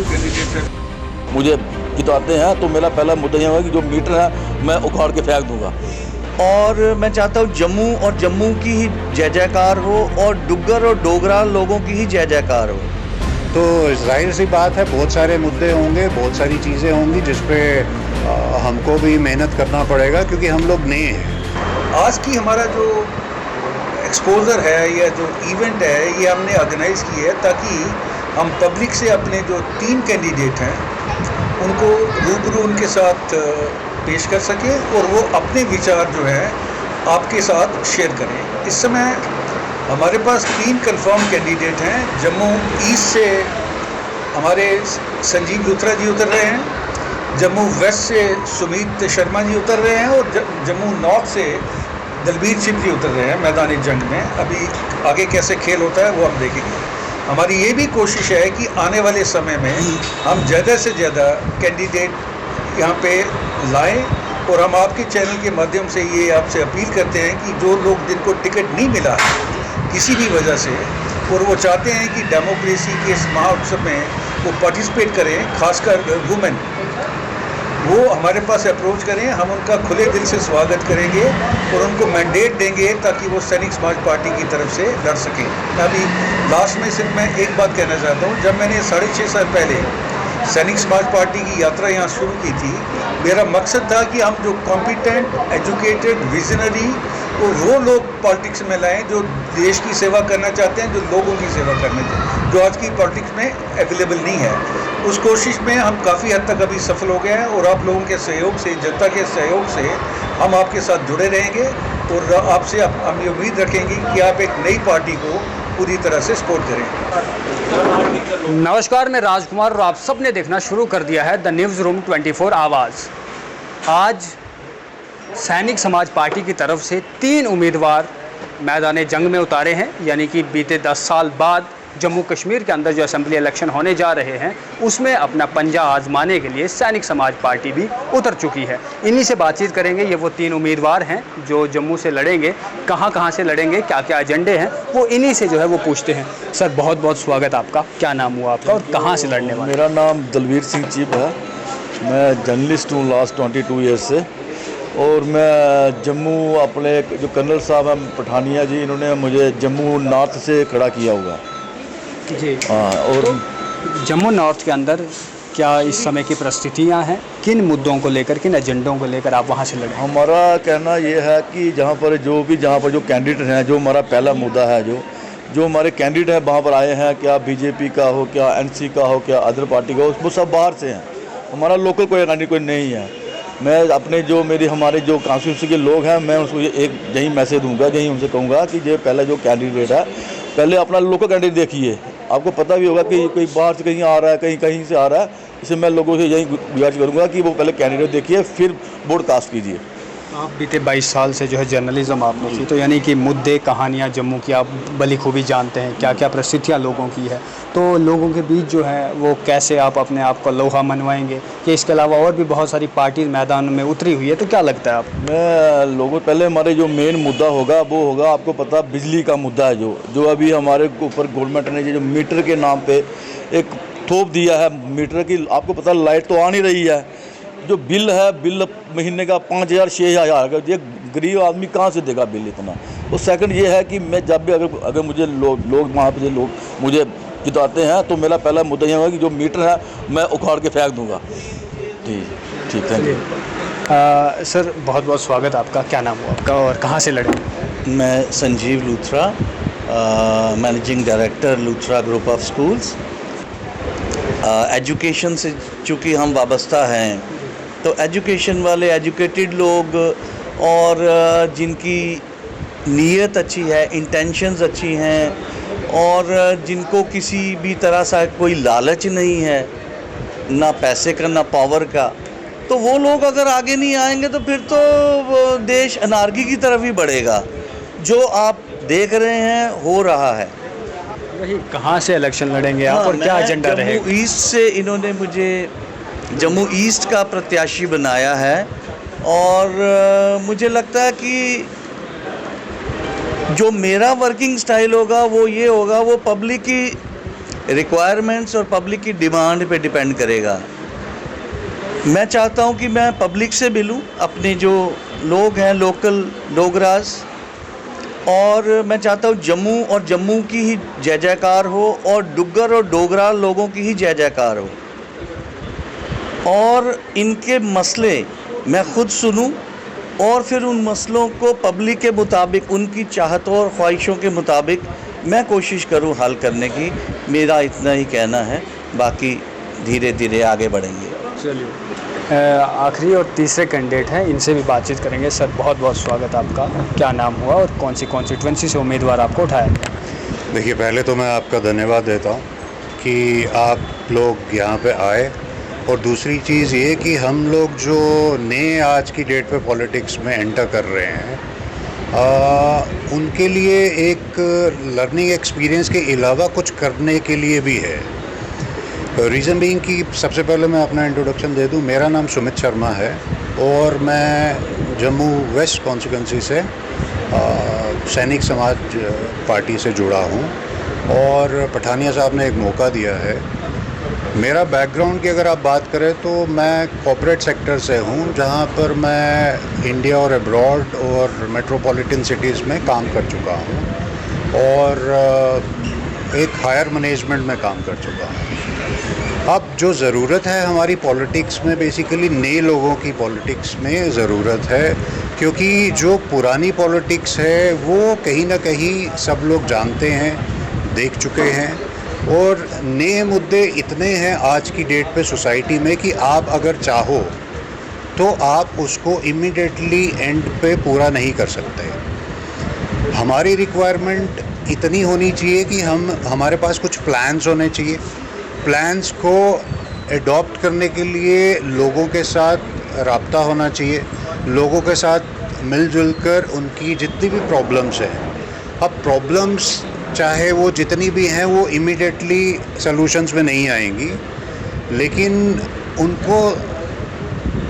जो कैंडिडेट है मुझे जिताते हैं तो मेरा पहला मुद्दा यह होगा कि जो मीटर है मैं उखाड़ के फेंक दूंगा। और मैं चाहता हूँ जम्मू और जम्मू की ही जय जयकार हो और डुग्गर और डोगरा लोगों की ही जय जयकार हो। तो जाहिर सी बात है बहुत सारे मुद्दे होंगे, बहुत सारी चीज़ें होंगी जिस पे हमको भी मेहनत करना पड़ेगा क्योंकि हम लोग नए हैं। आज की हमारा जो एक्सपोजर है या जो इवेंट है ये हमने ऑर्गेनाइज़ की है ताकि हम पब्लिक से अपने जो 3 कैंडिडेट हैं उनको रूबरू उनके साथ पेश कर सके और वो अपने विचार जो है आपके साथ शेयर करें। इस समय हमारे पास 3 कंफर्म कैंडिडेट हैं। जम्मू ईस्ट से हमारे संजीव लूथरा जी उतर रहे हैं, जम्मू वेस्ट से सुमित शर्मा जी उतर रहे हैं और जम्मू नॉर्थ से दलबीर सिंह जी उतर रहे हैं मैदानी जंग में। अभी आगे कैसे खेल होता है वो हम देखेंगे। हमारी ये भी कोशिश है कि आने वाले समय में हम ज़्यादा से ज़्यादा कैंडिडेट यहाँ पे लाएं और हम आपके चैनल के माध्यम से ये आपसे अपील करते हैं कि जो लोग जिनको टिकट नहीं मिला किसी भी वजह से और वो चाहते हैं कि डेमोक्रेसी के इस महोत्सव में वो पार्टिसिपेट करें, खासकर वुमेन, वो हमारे पास अप्रोच करें। हम उनका खुले दिल से स्वागत करेंगे और उनको मैंडेट देंगे ताकि वो सैनिक समाज पार्टी की तरफ से लड़ सकें। मैं अभी लास्ट में सिर्फ मैं एक बात कहना चाहता हूँ। जब मैंने 6.5 साल पहले सैनिक समाज पार्टी की यात्रा यहाँ शुरू की थी, मेरा मकसद था कि हम जो कॉम्पिटेंट, एजुकेटेड, विजनरी और वो लोग पॉलिटिक्स में लाएं जो देश की सेवा करना चाहते हैं, जो लोगों की सेवा करना चाहते हैं, जो आज की पॉलिटिक्स में अवेलेबल नहीं है। उस कोशिश में हम काफ़ी हद तक अभी सफल हो गए हैं और आप लोगों के सहयोग से, जनता के सहयोग से हम आपके साथ जुड़े रहेंगे और आपसे हम ये उम्मीद रखेंगे कि आप एक नई पार्टी को पूरी तरह से सपोर्ट करें। नमस्कार, मैं राजकुमार और आप सबने देखना शुरू कर दिया है द न्यूज़ रूम 24 आवाज़। आज सैनिक समाज पार्टी की तरफ से 3 उम्मीदवार मैदान जंग में उतारे हैं, यानी कि बीते 10 साल बाद जम्मू कश्मीर के अंदर जो असेंबली इलेक्शन होने जा रहे हैं उसमें अपना पंजा आजमाने के लिए सैनिक समाज पार्टी भी उतर चुकी है। इन्हीं से बातचीत करेंगे। ये वो 3 उम्मीदवार हैं जो जम्मू से लड़ेंगे। कहाँ से लड़ेंगे, क्या क्या एजेंडे हैं, वो इन्हीं से जो है वो पूछते हैं। सर, बहुत बहुत स्वागत आपका। क्या नाम हुआ आपका और कहाँ से लड़ने वाले? मेरा नाम दलबीर सिंह चीप है। मैं जर्नलिस्ट हूँ लास्ट 22 ईयर्स से और मैं जम्मू अपने जो कर्नल साहब हैं पठानिया जी, इन्होंने मुझे जम्मू नॉर्थ से खड़ा किया हुआ जी। हाँ। और तो जम्मू नॉर्थ के अंदर क्या इस समय की परिस्थितियाँ हैं? किन मुद्दों को लेकर, किन एजेंडों को लेकर आप वहाँ से लड़े? हमारा कहना ये है कि जहाँ पर जो कैंडिडेट हैं, जो हमारा पहला मुद्दा है, जो हमारे कैंडिडेट हैं वहाँ पर आए हैं, क्या बीजेपी का हो, क्या एनसी का हो, क्या अदर पार्टी का हो, वो सब बाहर से हैं। हमारा लोकल कोई कैंडिडेट कोई नहीं है। मैं अपने हमारे जो कॉन्स्टिट्यूंसी के लोग हैं, मैं उसको एक यही मैसेज दूंगा, यही उनसे कहूँगा कि जो पहला जो कैंडिडेट है, पहले अपना लोकल कैंडिडेट देखिए। आपको पता भी होगा कि कोई बाहर से कहीं आ रहा है, कहीं से आ रहा है। इसलिए मैं लोगों से यही गुजारिश करूँगा कि वो पहले कैंडिडेट देखिए, फिर वोट कास्ट कीजिए। आप बीते 22 साल से जो है जर्नलिज्म आपने की, तो यानी कि मुद्दे, कहानियाँ जम्मू की आप बखूबी जानते हैं, क्या क्या परिस्थितियाँ लोगों की है, तो लोगों के बीच जो है वो कैसे आप अपने आप को लोहा मनवाएंगे कि इसके अलावा और भी बहुत सारी पार्टी मैदान में उतरी हुई है, तो क्या लगता है आप? मैं लोगों पहले हमारे जो मेन मुद्दा होगा वो होगा, आपको पता, बिजली का मुद्दा है। जो अभी हमारे ऊपर गवर्नमेंट ने जो मीटर के नाम पे एक थोप दिया है मीटर की, आपको पता लाइट तो आ नहीं रही है। जो बिल है, बिल महीने का 5,000 6,000 का, ये गरीब आदमी कहाँ से देगा बिल इतना। और सेकंड ये है कि मैं जब भी अगर मुझे लोग वहाँ पे लोग मुझे जिताते हैं तो मेरा पहला मुद्दा ये होगा कि जो मीटर है मैं उखाड़ के फेंक दूंगा। ठीक, थैंक यू। सर, बहुत बहुत स्वागत आपका। क्या नाम हुआ आपका और कहाँ से लड़े? मैं Sanjeev Luthra, managing director Luthra group of schools. Education से चूँकि हम वाबस्ता हैं, तो एजुकेशन वाले एजुकेटेड लोग और जिनकी नीयत अच्छी है, इंटेंशंस अच्छी हैं और जिनको किसी भी तरह से कोई लालच नहीं है, ना पैसे का ना पावर का, तो वो लोग अगर आगे नहीं आएंगे तो फिर तो देश अनार्की की तरफ ही बढ़ेगा। जो आप देख रहे हैं हो रहा है। वही, कहाँ से इलेक्शन लड़ेंगे आप और क्या एजेंडा रहेगा? जम्मू ईस्ट से इन्होंने मुझे जम्मू ईस्ट का प्रत्याशी बनाया है और मुझे लगता है कि जो मेरा वर्किंग स्टाइल होगा वो ये होगा, वो पब्लिक की रिक्वायरमेंट्स और पब्लिक की डिमांड पे डिपेंड करेगा। मैं चाहता हूँ कि मैं पब्लिक से मिलूँ, अपने जो लोग हैं लोकल डोगरास, और मैं चाहता हूँ जम्मू की ही जय जयकार हो और डुग्गर और डोगरा लोगों की ही जय जयकार हो, और इनके मसले मैं खुद सुनूं और फिर उन मसलों को पब्लिक के मुताबिक, उनकी चाहतों और ख्वाहिशों के मुताबिक मैं कोशिश करूं हल करने की। मेरा इतना ही कहना है, बाकी धीरे धीरे आगे बढ़ेंगे। चलिए, आखिरी और तीसरे कैंडिडेट हैं, इनसे भी बातचीत करेंगे। सर, बहुत बहुत स्वागत आपका। क्या नाम हुआ और कौन सी कॉन्स्टिट्यूंसी से उम्मीदवार आपको उठाया गया? देखिए, पहले तो मैं आपका धन्यवाद देता हूँ कि आप लोग यहाँ पे आए, और दूसरी चीज़ ये कि हम लोग जो नए आज की डेट पे पॉलिटिक्स में एंटर कर रहे हैं, उनके लिए एक लर्निंग एक्सपीरियंस के अलावा कुछ करने के लिए भी है। रीज़न बीइंग कि सबसे पहले मैं अपना इंट्रोडक्शन दे दूं। मेरा नाम सुमित शर्मा है और मैं जम्मू वेस्ट कॉन्स्टिट्यूंसी से सैनिक समाज पार्टी से जुड़ा हूं, और पठानिया साहब ने एक मौका दिया है। मेरा बैकग्राउंड की अगर आप बात करें तो मैं कॉर्पोरेट सेक्टर से हूं, जहां पर मैं इंडिया और अब्रॉड और मेट्रोपॉलिटन सिटीज़ में काम कर चुका हूं, और एक हायर मैनेजमेंट में काम कर चुका हूं। अब जो ज़रूरत है हमारी पॉलिटिक्स में, बेसिकली नए लोगों की पॉलिटिक्स में ज़रूरत है, क्योंकि जो पुरानी पॉलिटिक्स है वो कहीं ना कहीं सब लोग जानते हैं, देख चुके हैं, और नए मुद्दे इतने हैं आज की डेट पे सोसाइटी में कि आप अगर चाहो तो आप उसको इमीडिएटली एंड पे पूरा नहीं कर सकते। हमारी रिक्वायरमेंट इतनी होनी चाहिए कि हमारे पास कुछ प्लान्स होने चाहिए। प्लान्स को एडॉप्ट करने के लिए लोगों के साथ राब्ता होना चाहिए, लोगों के साथ मिलजुल कर उनकी जितनी भी प्रॉब्लम्स हैं, अब प्रॉब्लम्स चाहे वो जितनी भी हैं वो इमीडिएटली सॉल्यूशंस में नहीं आएंगी, लेकिन उनको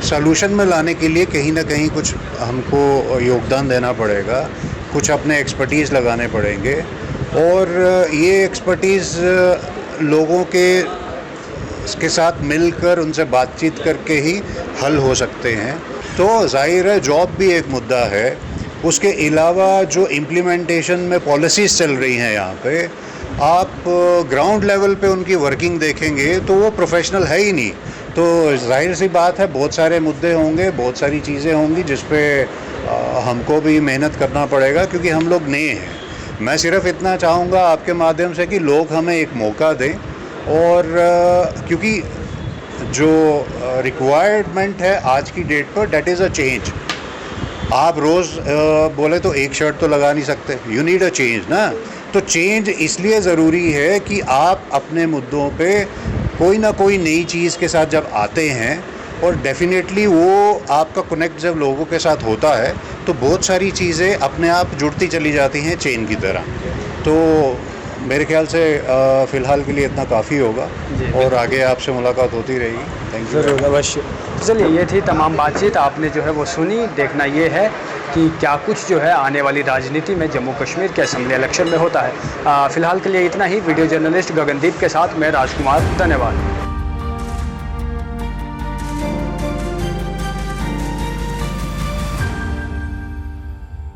सॉल्यूशन में लाने के लिए कहीं ना कहीं कुछ हमको योगदान देना पड़ेगा, कुछ अपने एक्सपर्टीज़ लगाने पड़ेंगे, और ये एक्सपर्टीज़ लोगों के साथ मिलकर उनसे बातचीत करके ही हल हो सकते हैं। तो जाहिर है जॉब भी एक मुद्दा है, उसके अलावा जो इम्प्लीमेंटेशन में पॉलिसीज़ चल रही हैं यहाँ पे, आप ग्राउंड लेवल पे उनकी वर्किंग देखेंगे तो वो प्रोफेशनल है ही नहीं। तो जाहिर सी बात है बहुत सारे मुद्दे होंगे, बहुत सारी चीज़ें होंगी जिस पे हमको भी मेहनत करना पड़ेगा, क्योंकि हम लोग नए हैं। मैं सिर्फ इतना चाहूँगा आपके माध्यम से कि लोग हमें एक मौका दें, और क्योंकि जो रिक्वायरमेंट है आज की डेट पर, डेट इज़ अ चेंज। आप रोज़ बोले तो एक शर्ट तो लगा नहीं सकते, यू नीड अ चेंज ना। तो चेंज इसलिए ज़रूरी है कि आप अपने मुद्दों पे कोई ना कोई नई चीज़ के साथ जब आते हैं, और डेफिनेटली वो आपका कनेक्ट जब लोगों के साथ होता है तो बहुत सारी चीज़ें अपने आप जुड़ती चली जाती हैं चेन की तरह। तो मेरे ख्याल से फ़िलहाल के लिए इतना काफ़ी होगा, और आगे आपसे मुलाकात होती रहेगी। Thank you. ज़रूर, अवश्य। चलिए, ये थी तमाम बातचीत, आपने जो है वो सुनी। देखना ये है कि क्या कुछ जो है आने वाली राजनीति में जम्मू कश्मीर के असेंबली इलेक्शन में होता है। फ़िलहाल के लिए इतना ही। वीडियो जर्नलिस्ट गगनदीप के साथ मैं राजकुमार, धन्यवाद।